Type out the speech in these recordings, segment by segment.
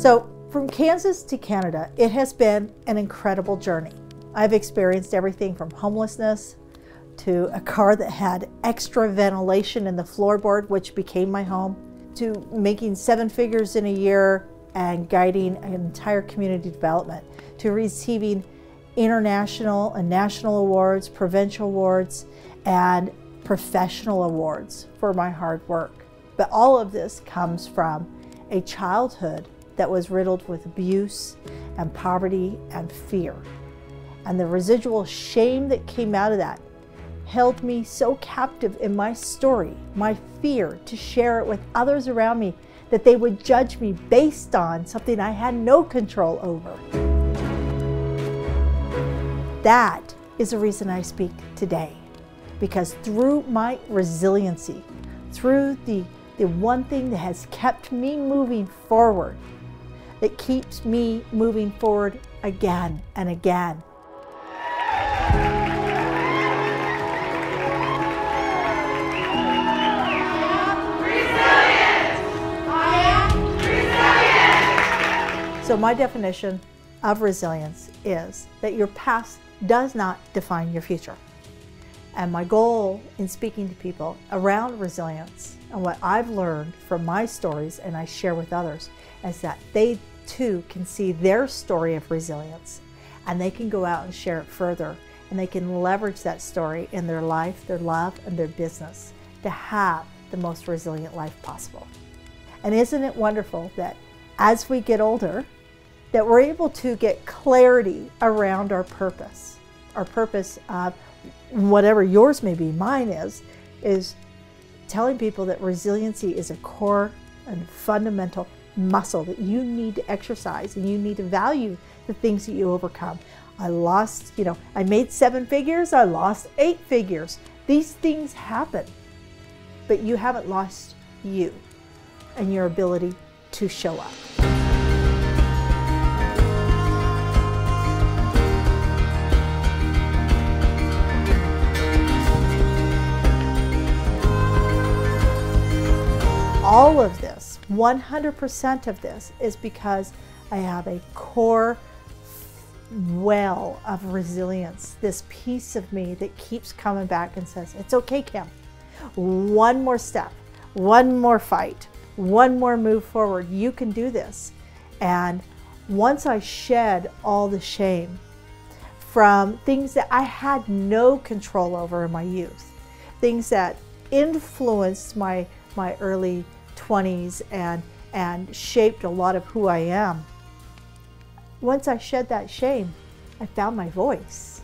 So from Kansas to Canada, it has been an incredible journey. I've experienced everything from homelessness to a car that had extra ventilation in the floorboard, which became my home, to making 7 figures in a year and guiding an entire community development, to receiving international and national awards, provincial awards, and professional awards for my hard work. But all of this comes from a childhood that was riddled with abuse and poverty and fear. And the residual shame that came out of that held me so captive in my story, my fear to share it with others around me, that they would judge me based on something I had no control over. That is the reason I speak today, because through my resiliency, through the one thing that has kept me moving forward, that keeps me moving forward again and again. So my definition of resilience is that your past does not define your future. And my goal in speaking to people around resilience and what I've learned from my stories and I share with others is that they too can see their story of resilience, and they can go out and share it further, and they can leverage that story in their life, their love, and their business to have the most resilient life possible. And isn't it wonderful that as we get older, that we're able to get clarity around our purpose of whatever yours may be. Mine is telling people that resiliency is a core and fundamental muscle that you need to exercise, and you need to value the things that you overcome. I made 7 figures, I lost 8 figures. These things happen, but you haven't lost you and your ability to show up. All of this, 100% of this, is because I have a core well of resilience, this piece of me that keeps coming back and says, it's okay, Kim. One more step, one more fight, one more move forward. You can do this. And once I shed all the shame from things that I had no control over in my youth, things that influenced my early 20s and shaped a lot of who I am. Once I shed that shame, I found my voice.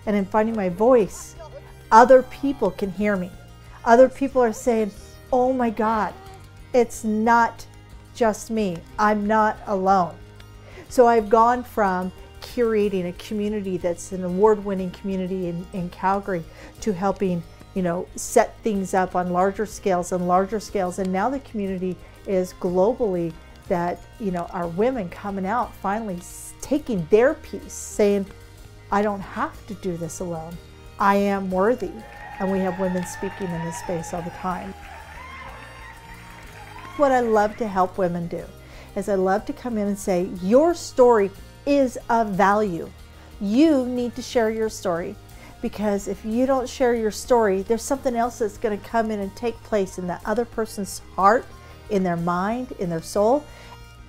And in finding my voice, other people can hear me. Other people are saying, oh my God, it's not just me. I'm not alone. So I've gone from curating a community that's an award-winning community in Calgary to helping set things up on larger scales and larger scales. And now the community is globally that, our women coming out, finally taking their piece, saying, I don't have to do this alone. I am worthy. And we have women speaking in this space all the time. What I love to help women do is I love to come in and say, your story is of value. You need to share your story. Because if you don't share your story, there's something else that's going to come in and take place in that other person's heart, in their mind, in their soul,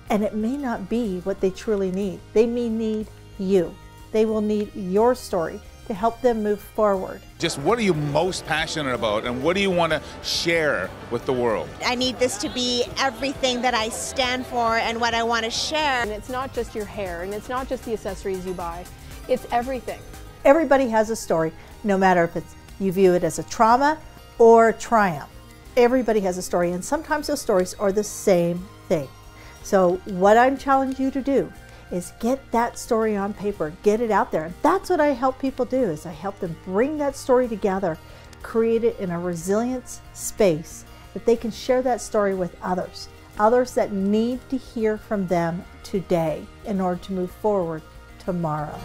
and it may not be what they truly need. They may need you. They will need your story to help them move forward. Just what are you most passionate about, and what do you want to share with the world? I need this to be everything that I stand for and what I want to share. And it's not just your hair, and it's not just the accessories you buy. It's everything. Everybody has a story, no matter if you view it as a trauma or a triumph. Everybody has a story, and sometimes those stories are the same thing. So what I'm challenging you to do is get that story on paper, get it out there. And that's what I help people do, is I help them bring that story together, create it in a resilience space that they can share that story with others that need to hear from them today in order to move forward tomorrow.